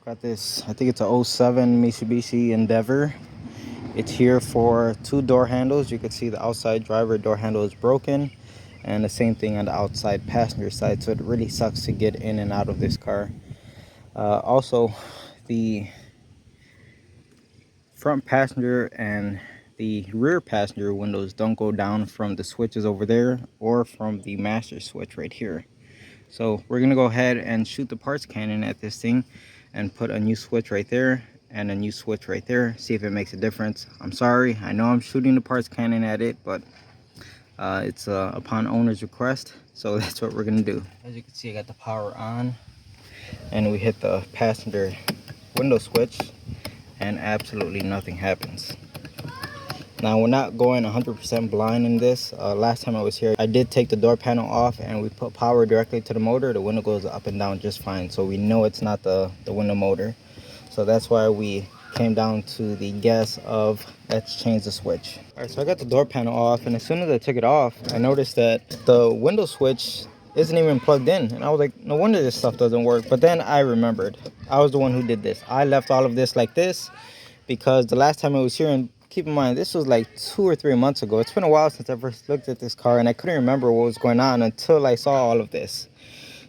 Got this, I think it's a '07 Mitsubishi Endeavor. It's here for 2 door handles. You can see the outside driver door handle is broken, and the same thing on the outside passenger side, so it really sucks to get in and out of this car. Also, the front passenger and the rear passenger windows don't go down from the switches over there or from the master switch right here. So we're gonna go ahead and shoot the parts cannon at this thing and put a new switch right there and a new switch right there, see if it makes a difference. I'm sorry, I know I'm shooting the parts cannon at it, but it's upon owner's request, so that's what we're gonna do. As you can see, I got the power on, and we hit the passenger window switch and absolutely nothing happens. Now we're not going 100% blind in this. Last time I was here, I did take the door panel off and we put power directly to the motor. The window goes up and down just fine, so we know it's not the window motor. So that's why we came down to the guess of let's change the switch. All right, so I got the door panel off, and as soon as I took it off, I noticed that the window switch isn't even plugged in, and I was like, no wonder this stuff doesn't work. But then I remembered I was the one who did this. I left all of this like this because the last time I was here, and keep in mind, this was like 2 or 3 months ago. It's been a while since I first looked at this car, and I couldn't remember what was going on until I saw all of this.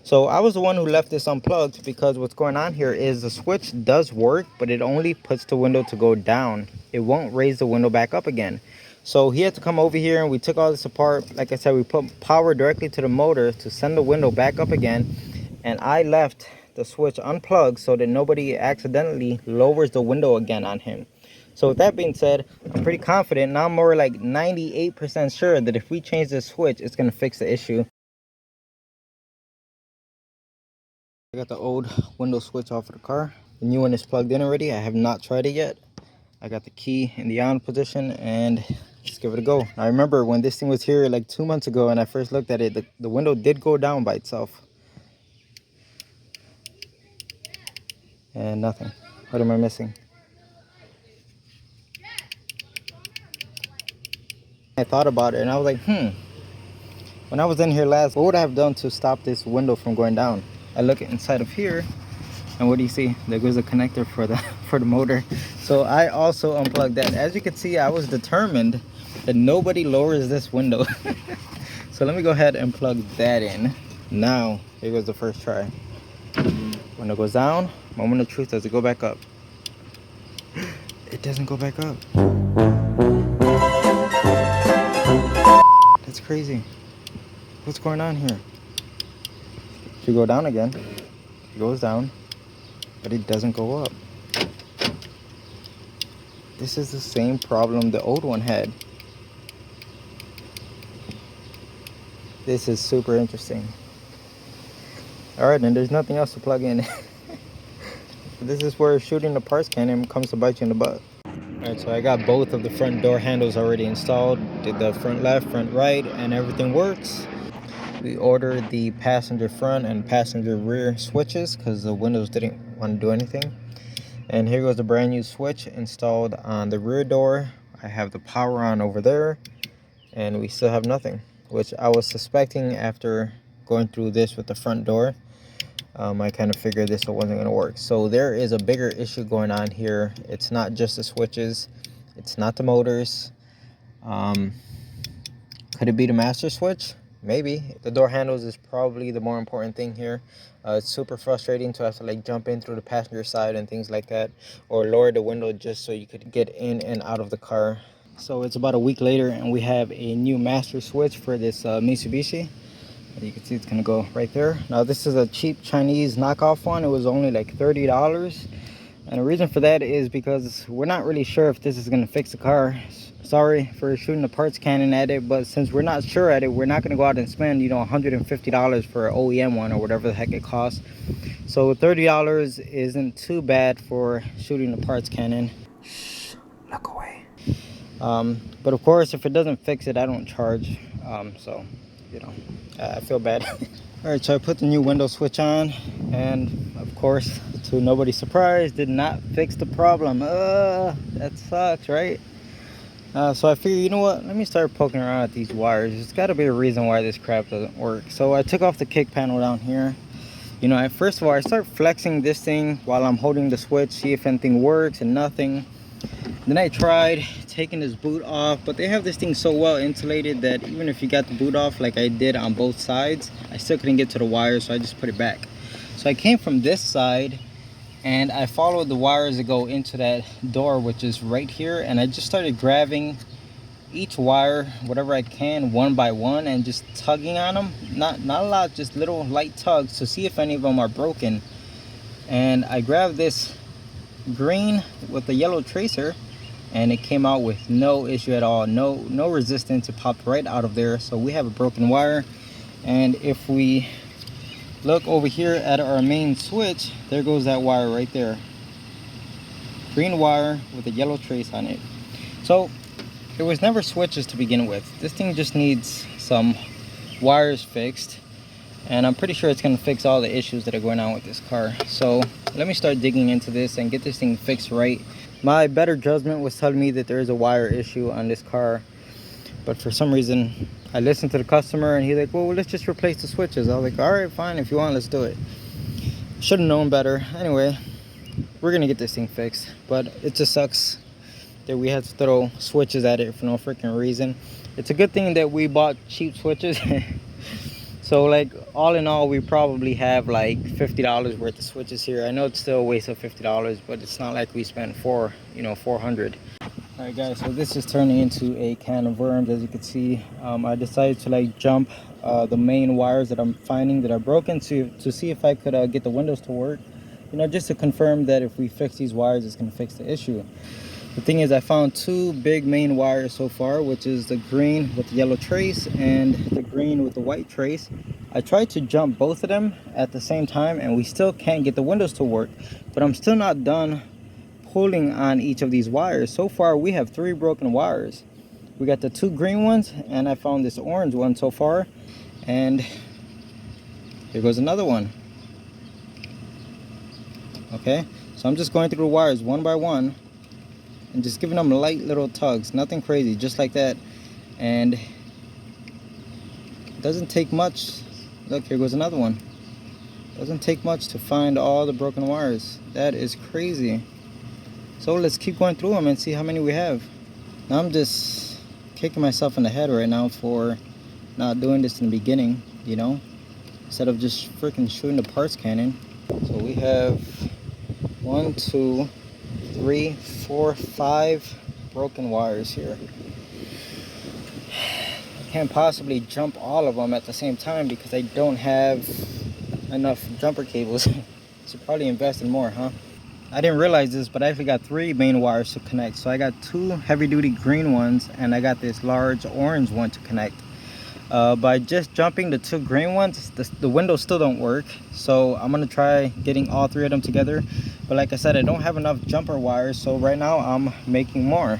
So I was the one who left this unplugged because what's going on here is the switch does work, but it only puts the window to go down. It won't raise the window back up again. So he had to come over here, and we took all this apart. Like I said, we put power directly to the motor to send the window back up again. And I left the switch unplugged so that nobody accidentally lowers the window again on him. So with that being said, I'm pretty confident. Now I'm more like 98% sure that if we change this switch, it's going to fix the issue. I got the old window switch off of the car. The new one is plugged in already. I have not tried it yet. I got the key in the on position, and let's give it a go. I remember when this thing was here like 2 months ago and I first looked at it, the window did go down by itself. And nothing. What am I missing? I thought about it and I was like, when I was in here last, what would I have done to stop this window from going down? I look inside of here, and what do you see? There goes a connector for the motor. So I also unplugged that. As you can see, I was determined that nobody lowers this window. So let me go ahead and plug that in. Now, here goes the first try. Window goes down. Moment of truth, does it go back up? It doesn't go back up. That's crazy. What's going on here? If you go down again, it goes down, but it doesn't go up. This is the same problem the old one had. This is super interesting. All right, and there's nothing else to plug in. This is where shooting the parts cannon comes to bite you in the butt. All right, so I got both of the front door handles already installed. Did the front left, front right, and everything works. We ordered the passenger front and passenger rear switches because the windows didn't want to do anything. And here goes the brand new switch installed on the rear door. I have the power on over there, and we still have nothing, which I was suspecting after going through this with the front door. I kind of figured this wasn't going to work. So there is a bigger issue going on here. It's not just the switches. It's not the motors. Could it be the master switch? Maybe. The door handles is probably the more important thing here. It's super frustrating to have to like jump in through the passenger side and things like that, or lower the window just so you could get in and out of the car. So it's about a week later, and we have a new master switch for this Mitsubishi. You can see it's gonna go right there. Now this is a cheap Chinese knockoff one. It was only like $30. And the reason for that is because we're not really sure if this is gonna fix the car. Sorry for shooting the parts cannon at it, but since we're not sure at it, we're not gonna go out and spend, you know, $150 for an OEM one or whatever the heck it costs. So $30 isn't too bad for shooting the parts cannon. Shh, look away. But of course, if it doesn't fix it, I don't charge. So, you know, I feel bad. All right, so I put the new window switch on, and of course, to nobody's surprise, did not fix the problem. That sucks, right? So I figured, you know what, let me start poking around at these wires. There's got to be a reason why this crap doesn't work. So I took off the kick panel down here, You know, first of all, I start flexing this thing while I'm holding the switch, see if anything works, and nothing. Then I tried taking this boot off, but they have this thing so well insulated that even if you got the boot off like I did on both sides, I still couldn't get to the wire, so I just put it back. So I came from this side and I followed the wires that go into that door, which is right here, and I just started grabbing each wire, whatever I can, one by one, and just tugging on them. Not a lot, just little light tugs to see if any of them are broken. And I grabbed this green with the yellow tracer, and it came out with no issue at all, no resistance. It popped right out of there. So we have a broken wire. And if we look over here at our main switch, there goes that wire right there, green wire with a yellow trace on it. So there was never switches to begin with. This thing just needs some wires fixed, and I'm pretty sure it's going to fix all the issues that are going on with this car. So let me start digging into this and get this thing fixed right. My better judgment was telling me that there is a wire issue on this car, but for some reason I listened to the customer and he's like, well, let's just replace the switches. I was like, all right, fine, if you want, let's do it. Should have known better. Anyway, we're gonna get this thing fixed, but it just sucks that we had to throw switches at it for no freaking reason. It's a good thing that we bought cheap switches. So like all in all, we probably have like $50 worth of switches here. I know it's still a waste of $50, but it's not like we spent 400. All right guys, so this is turning into a can of worms. As you can see, I decided to like jump the main wires that I'm finding that are broken to see if I could get the windows to work, you know, just to confirm that if we fix these wires, it's going to fix the issue. The thing is, I found two big main wires so far, which is the green with the yellow trace and the green with the white trace. I tried to jump both of them at the same time and we still can't get the windows to work, but I'm still not done pulling on each of these wires. So far we have 3 broken wires. We got the 2 green ones and I found this orange one so far, and here goes another one. Okay, so I'm just going through the wires one by one and just giving them light little tugs, nothing crazy, just like that. And it doesn't take much. Look, here goes another one. Doesn't take much to find all the broken wires. That is crazy. So let's keep going through them and see how many we have. Now I'm just kicking myself in the head right now for not doing this in the beginning, you know, instead of just freaking shooting the parts cannon. So we have 1, 2, 3, 4, 5 broken wires here. I can't possibly jump all of them at the same time because I don't have enough jumper cables. Should probably invest in more, huh? I didn't realize this, but I actually got 3 main wires to connect. So I got 2 heavy-duty green ones and I got this large orange one to connect. By just jumping the 2 green ones, the windows still don't work. So I'm gonna try getting all 3 of them together. But like I said, I don't have enough jumper wires, so right now I'm making more.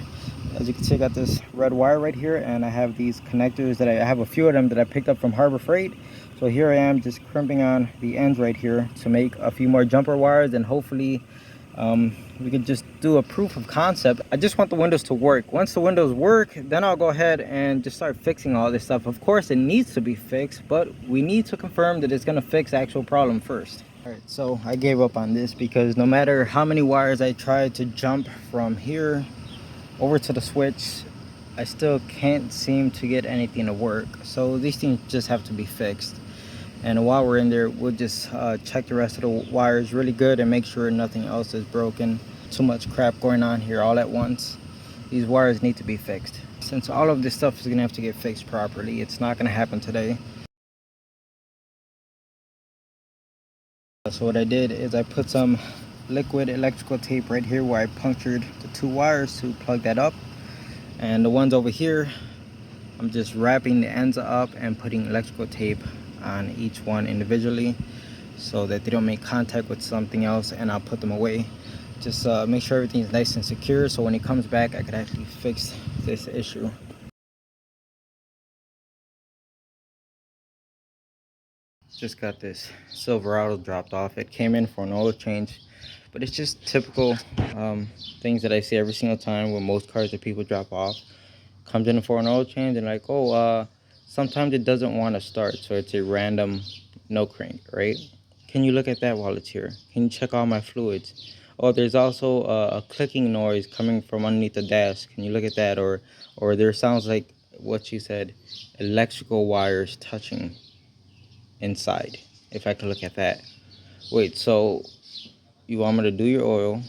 As you can see, I got this red wire right here, and I have these connectors that I have a few of them that I picked up from Harbor Freight. So here I am just crimping on the ends right here to make a few more jumper wires, and hopefully we could just do a proof of concept. I just want the windows to work. Once the windows work, then I'll go ahead and just start fixing all this stuff. Of course, it needs to be fixed, but we need to confirm that it's gonna fix the actual problem first. All right, so I gave up on this because no matter how many wires I tried to jump from here over to the switch, I still can't seem to get anything to work. So these things just have to be fixed. And while we're in there, we'll just check the rest of the wires really good and make sure nothing else is broken. Too much crap going on here all at once. These wires need to be fixed. Since all of this stuff is gonna have to get fixed properly, it's not gonna happen today. So what I did is I put some liquid electrical tape right here where I punctured the 2 wires to plug that up. And the ones over here, I'm just wrapping the ends up and putting electrical tape on each one individually so that they don't make contact with something else, and I'll put them away. Just make sure everything's nice and secure so when it comes back I could actually fix this issue. Just got this Silverado dropped off. It came in for an oil change, but it's just typical things that I see every single time with most cars that people drop off. Comes in for an oil change and like, oh, sometimes it doesn't want to start, so it's a random no crank, right? Can you look at that while it's here? Can you check all my fluids? Oh, there's also a clicking noise coming from underneath the dash. Can you look at that? Or there sounds like what she said, electrical wires touching inside. If I could look at that. Wait, so you want me to do your oil?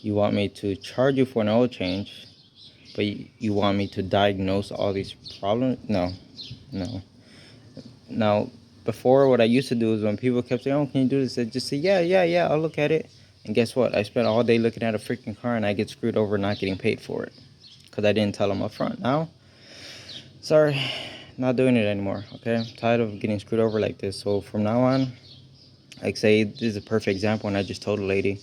You want me to charge you for an oil change? But you want me to diagnose all these problems? No, no. Now, before, what I used to do is when people kept saying, "Oh, can you do this?" I'd just say, "Yeah, yeah, yeah, I'll look at it." And guess what? I spent all day looking at a freaking car and I get screwed over not getting paid for it because I didn't tell them up front. Now, sorry, not doing it anymore. Okay, I'm tired of getting screwed over like this. So from now on, like say this is a perfect example, and I just told a lady.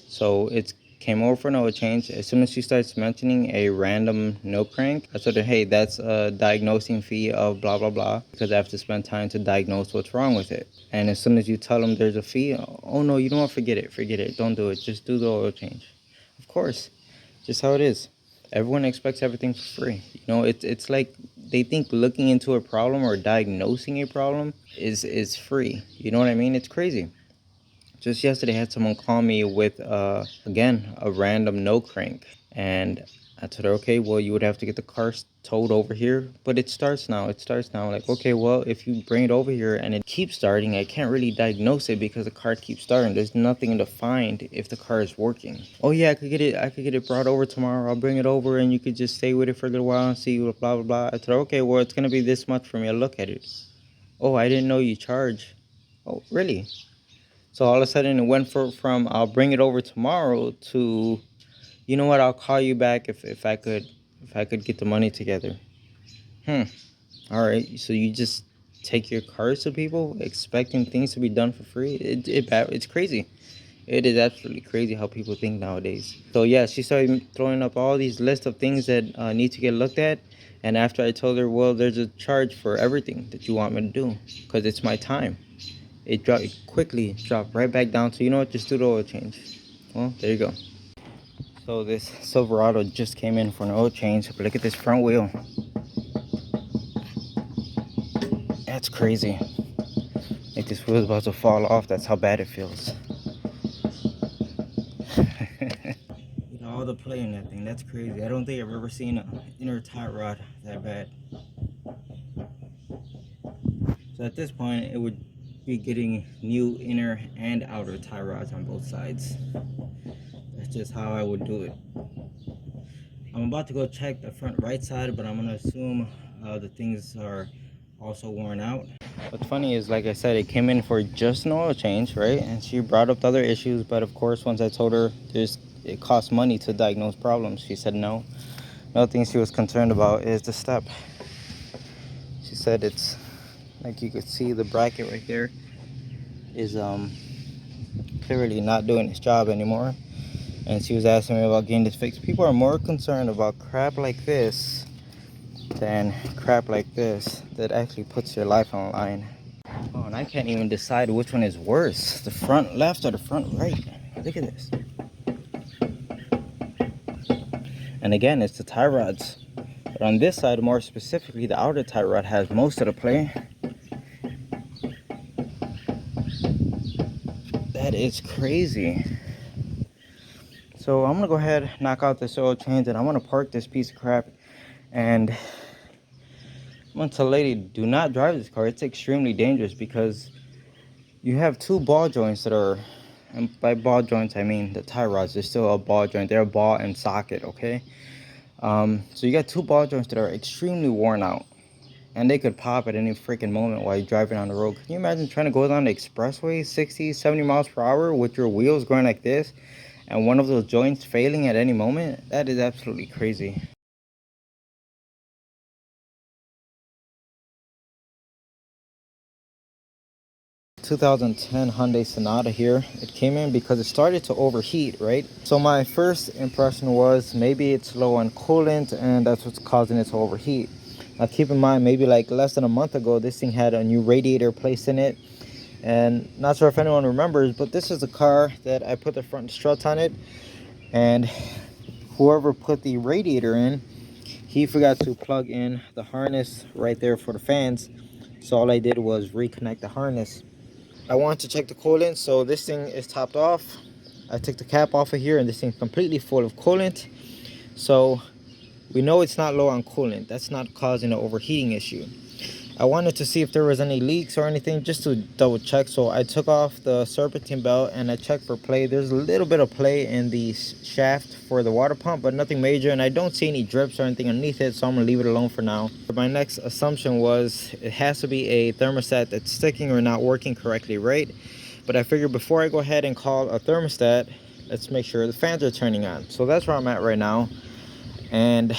So it's came over for an oil change. As soon as she starts mentioning a random no crank, I told her, hey, that's a diagnosing fee of blah, blah, blah, because I have to spend time to diagnose what's wrong with it. And as soon as you tell them there's a fee, oh no, you don't want to forget it. Don't do it. Just do the oil change. Of course, just how it is. Everyone expects everything for free. You know, it's like they think looking into a problem or diagnosing a problem is free. You know what I mean? It's crazy. Just yesterday, I had someone call me with, again, a random no crank. And I told her, okay, well, you would have to get the car towed over here. But it starts now. It starts now. Like, okay, well, if you bring it over here and it keeps starting, I can't really diagnose it because the car keeps starting. There's nothing to find if the car is working. Oh, yeah, I could get it brought over tomorrow. I'll bring it over and you could just stay with it for a little while and see blah, blah, blah. I told her, okay, well, it's going to be this much for me to look at it. Oh, I didn't know you charge. Oh, really? So all of a sudden it went from I'll bring it over tomorrow to, you know what, I'll call you back if I could get the money together. All right. So you just take your cars to people expecting things to be done for free. It's crazy. It is absolutely crazy how people think nowadays. So yeah, she started throwing up all these lists of things that need to get looked at. And after I told her, well, there's a charge for everything that you want me to do because it's my time. It quickly dropped right back down to, you know what, just do the oil change. Well, there you go. So this Silverado just came in for an oil change. But look at this front wheel. That's crazy. Like this wheel is about to fall off. That's how bad it feels. All the play in that thing. That's crazy. I don't think I've ever seen an inner tie rod that bad. So at this point, it would be getting new inner and outer tie rods on both sides. That's just how I would do it. I'm about to go check the front right side, but I'm gonna assume the things are also worn out. What's funny is, like I said, it came in for just an oil change, right? And she brought up the other issues, but of course, once I told her it costs money to diagnose problems, she said no. Another thing she was concerned about is the step. She said it's like you could see the bracket right there is clearly not doing its job anymore. And she was asking me about getting this fixed. People are more concerned about crap like this than crap like this that actually puts your life on the line. Oh, and I can't even decide which one is worse, the front left or the front right. Look at this. And again, it's the tie rods. But on this side, more specifically, the outer tie rod has most of the play. That is crazy. So I'm gonna go ahead, knock out this oil change, and I'm gonna park this piece of crap. And I'm gonna tell the lady, do not drive this car. It's extremely dangerous because you have two ball joints that are, and by ball joints I mean the tie rods. They're still a ball joint. They're a ball and socket, okay? So you got two ball joints that are extremely worn out, and they could pop at any freaking moment while you're driving on the road. Can you imagine trying to go down the expressway 60, 70 miles per hour with your wheels going like this and one of those joints failing at any moment? That is absolutely crazy. 2010 Hyundai Sonata here. It came in because it started to overheat, right? So my first impression was maybe it's low on coolant and that's what's causing it to overheat. Now keep in mind, maybe like less than a month ago, this thing had a new radiator placed in it. And not sure if anyone remembers, but this is a car that I put the front struts on it. And whoever put the radiator in, he forgot to plug in the harness right there for the fans. So all I did was reconnect the harness. I want to check the coolant. So this thing is topped off. I took the cap off of here, and this thing's completely full of coolant. So we know it's not low on coolant. That's not causing an overheating issue. I wanted to see if there was any leaks or anything, just to double check. So I took off the serpentine belt and I checked for play. There's a little bit of play in the shaft for the water pump, but nothing major, and I don't see any drips or anything underneath it, so I'm gonna leave it alone for now. My next assumption was it has to be a thermostat that's sticking or not working correctly, right? But I figured before I go ahead and call a thermostat, let's make sure the fans are turning on. So that's where I'm at right now. And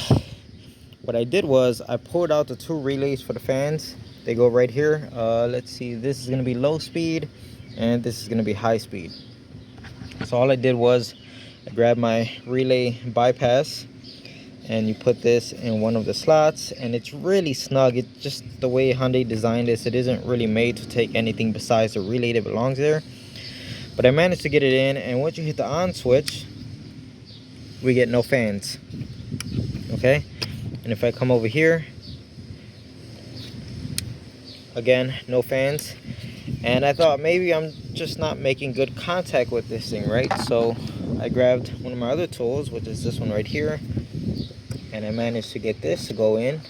what I did was I pulled out the two relays for the fans. They go right here. Let's see, this is gonna be low speed and this is gonna be high speed. So all I did was I grabbed my relay bypass, and you put this in one of the slots, and it's really snug. It's just the way Hyundai designed this. It isn't really made to take anything besides the relay that belongs there. But I managed to get it in, and once you hit the on switch, we get no fans. Okay, and if I come over here, again, no fans. And I thought maybe I'm just not making good contact with this thing, right? So I grabbed one of my other tools, which is this one right here, and I managed to get this to go in.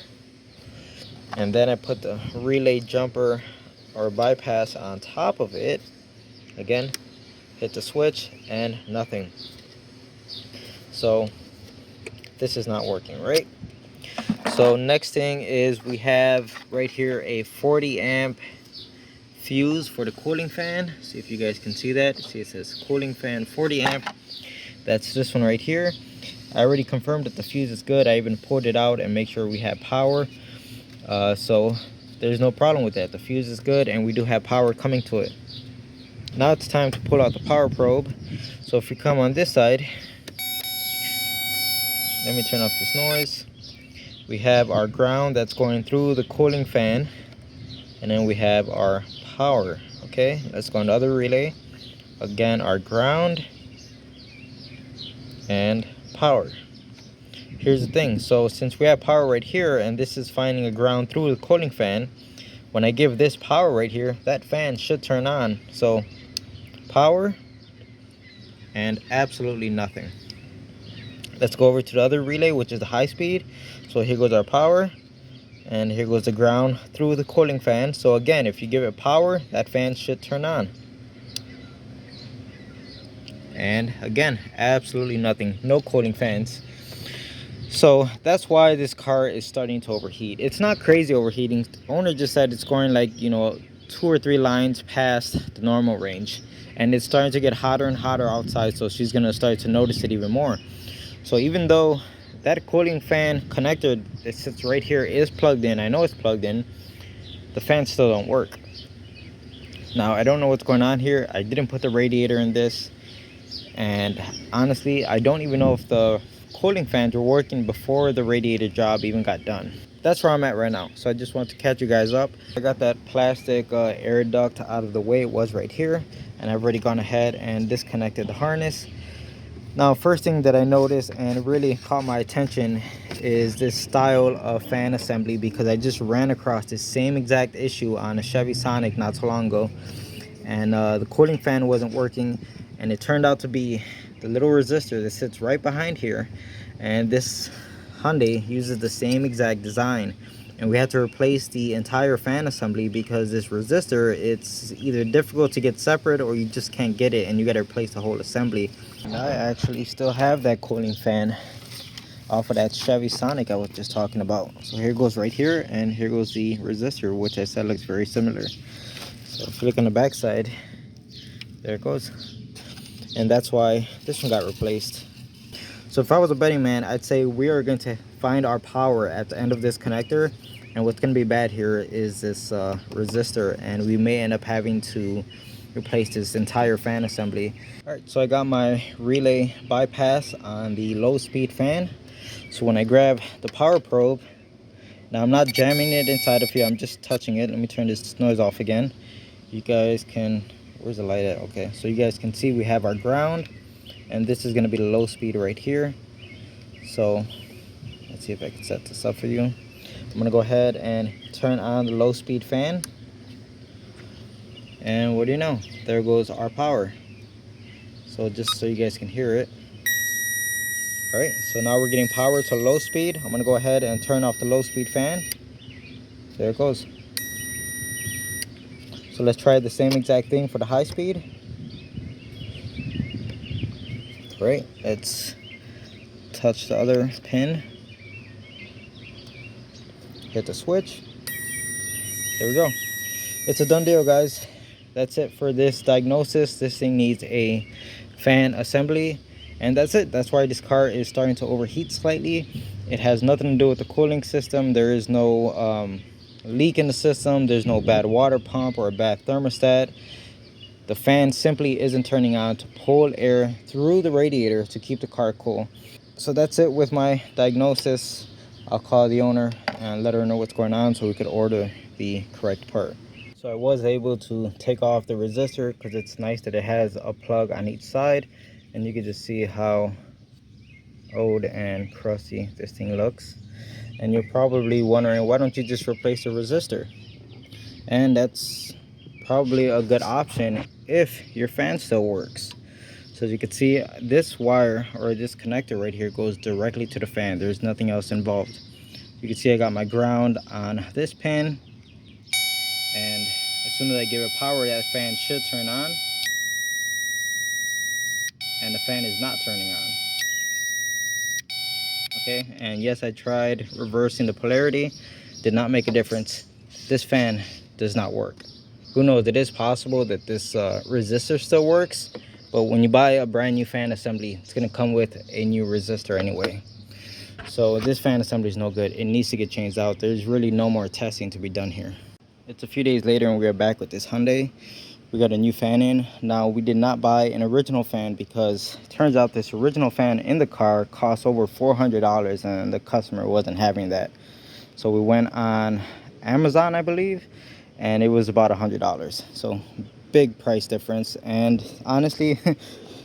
And then I put the relay jumper or bypass on top of it. Again, hit the switch and nothing. So this is not working, right? So next thing is we have right here a 40 amp fuse for the cooling fan. See if you guys can see that. See, it says cooling fan 40 amp. That's this one right here. I already confirmed that the fuse is good. I even pulled it out and make sure we have power. So there's no problem with that. The fuse is good and we do have power coming to it. Now it's time to pull out the power probe. So if we come on this side, let me turn off this noise. We have our ground that's going through the cooling fan, and then we have our power. Okay, let's go on the other relay. Again, our ground and power. Here's the thing, so since we have power right here and this is finding a ground through the cooling fan, when I give this power right here, that fan should turn on. So power and absolutely nothing. Let's go over to the other relay, which is the high speed. So here goes our power, and here goes the ground through the cooling fan. So again, if you give it power, that fan should turn on. And again, absolutely nothing, no cooling fans. So that's why this car is starting to overheat. It's not crazy overheating. The owner just said it's going like, you know, 2 or 3 lines past the normal range, and it's starting to get hotter and hotter outside, so she's gonna start to notice it even more. So even though that cooling fan connector that sits right here is plugged in, I know it's plugged in, the fans still don't work. Now I don't know what's going on here. I didn't put the radiator in this, and honestly I don't even know if the cooling fans were working before the radiator job even got done. That's where I'm at right now. So I just want to catch you guys up. I got that plastic air duct out of the way. It was right here, and I've already gone ahead and disconnected the harness. Now, first thing that I noticed and really caught my attention is this style of fan assembly, because I just ran across this same exact issue on a Chevy Sonic not so long ago, and the cooling fan wasn't working, and it turned out to be the little resistor that sits right behind here. And this Hyundai uses the same exact design, and we had to replace the entire fan assembly because this resistor, it's either difficult to get separate or you just can't get it, and you got to replace the whole assembly. And I actually still have that cooling fan off of that Chevy Sonic I was just talking about. So here goes right here, and here goes the resistor, which I said looks very similar. So if you look on the back side, there it goes. And that's why this one got replaced. So if I was a betting man, I'd say we are going to find our power at the end of this connector, and what's going to be bad here is this resistor, and we may end up having to replace this entire fan assembly. All right, so I got my relay bypass on the low speed fan. So when I grab the power probe, now I'm not jamming it inside of here, I'm just touching it. Let me turn this noise off again. You guys can, where's the light at? Okay, so you guys can see we have our ground, and this is going to be the low speed right here. So let's see if I can set this up for you. I'm going to go ahead and turn on the low speed fan. And what do you know, there goes our power. So just so you guys can hear it. All right, so now we're getting power to low speed. I'm gonna go ahead and turn off the low speed fan. There it goes. So let's try the same exact thing for the high speed. All right, let's touch the other pin, hit the switch. There we go. It's a done deal, guys. That's it for this diagnosis. This thing needs a fan assembly, and that's it. That's why this car is starting to overheat slightly. It has nothing to do with the cooling system. There is no leak in the system. There's no bad water pump or a bad thermostat. The fan simply isn't turning on to pull air through the radiator to keep the car cool. So that's it with my diagnosis. I'll call the owner and let her know what's going on so we could order the correct part. So I was able to take off the resistor because it's nice that it has a plug on each side, and you can just see how old and crusty this thing looks. And you're probably wondering, why don't you just replace the resistor? And that's probably a good option if your fan still works. So as you can see, this wire or this connector right here goes directly to the fan. There's nothing else involved. You can see I got my ground on this pin, and as soon as I give it power, that fan should turn on, and the fan is not turning on. Okay, and yes, I tried reversing the polarity, did not make a difference. This fan does not work. Who knows, it is possible that this resistor still works, but when you buy a brand new fan assembly, it's going to come with a new resistor anyway. So this fan assembly is no good. It needs to get changed out. There's really no more testing to be done here. It's a few days later and we are back with this Hyundai. We got a new fan in. Now, we did not buy an original fan because it turns out this original fan in the car cost over $400 and the customer wasn't having that. So we went on Amazon, I believe, and it was about $100. So big price difference. And honestly,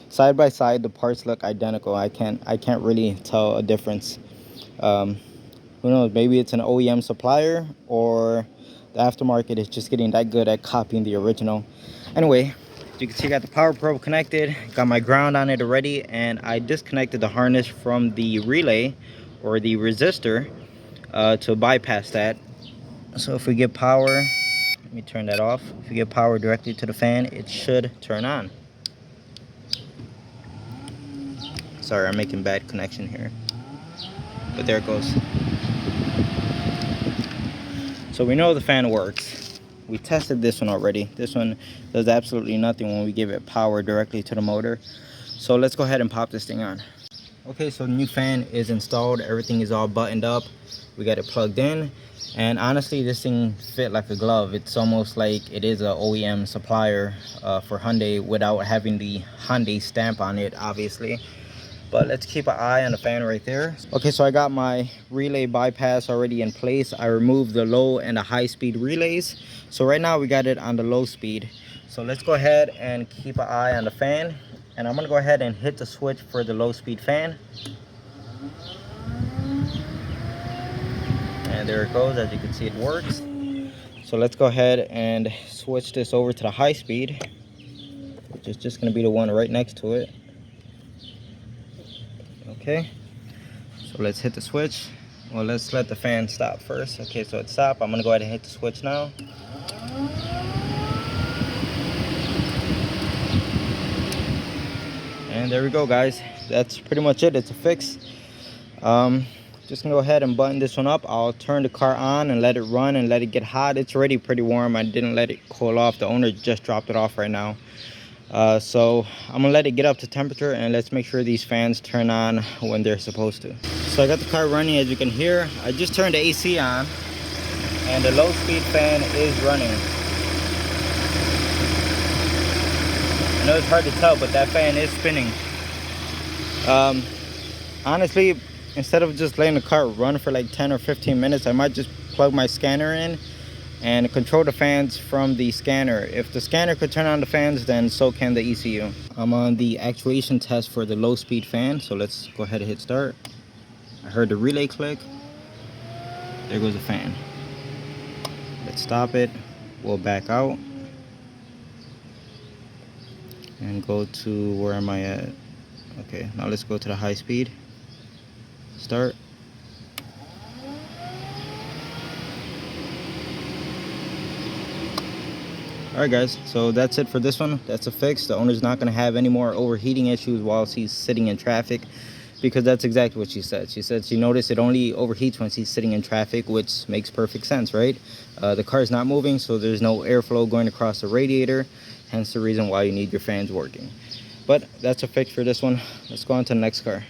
side by side, the parts look identical. I can't really tell a difference. Who knows, maybe it's an OEM supplier or the aftermarket is just getting that good at copying the original. Anyway, you can see I got the power probe connected, got my ground on it already, and I disconnected the harness from the relay or the resistor to bypass that. So if we get power, let me turn that off. If we get power directly to the fan, it should turn on. Sorry, I'm making bad connection here, but there it goes. So we know the fan works. We tested this one already. This one does absolutely nothing when we give it power directly to the motor. So let's go ahead and pop this thing on. Okay, so the new fan is installed. Everything is all buttoned up. We got it plugged in. And honestly, this thing fit like a glove. It's almost like it is an OEM supplier for Hyundai without having the Hyundai stamp on it, obviously. But let's keep an eye on the fan right there. Okay, so I got my relay bypass already in place. I removed the low and the high speed relays. So right now we got it on the low speed. So let's go ahead and keep an eye on the fan. And I'm gonna go ahead and hit the switch for the low speed fan. And there it goes. As you can see, it works. So let's go ahead and switch this over to the high speed, which is just gonna be the one right next to it. Okay, so let's hit the switch. Well, let's let the fan stop first. Okay, so it stopped. I'm gonna go ahead and hit the switch now. And there we go, guys. That's pretty much it. It's a fix. Just gonna go ahead and button this one up. I'll turn the car on and let it run and let it get hot. It's already pretty warm. I didn't let it cool off. The owner just dropped it off right now. So I'm gonna let it get up to temperature, and let's make sure these fans turn on when they're supposed to. So I got the car running. As you can hear, I just turned the AC on and the low speed fan is running. I know it's hard to tell, but that fan is spinning. Honestly, instead of just letting the car run for like 10 or 15 minutes, I might just plug my scanner in and control the fans from the scanner. If the scanner could turn on the fans, then so can the ECU. I'm on the actuation test for the low speed fan, so let's go ahead and hit start. I heard the relay click. There goes the fan. Let's stop it. We'll back out. and go to, where am I at? Okay, now let's go to the high speed. Start. Alright guys, so that's it for this one. That's a fix. The owner's not going to have any more overheating issues while he's sitting in traffic, because that's exactly what she said. She said she noticed it only overheats when he's sitting in traffic, which makes perfect sense, right? The car is not moving, so there's no airflow going across the radiator, hence the reason why you need your fans working. But that's a fix for this one. Let's go on to the next car.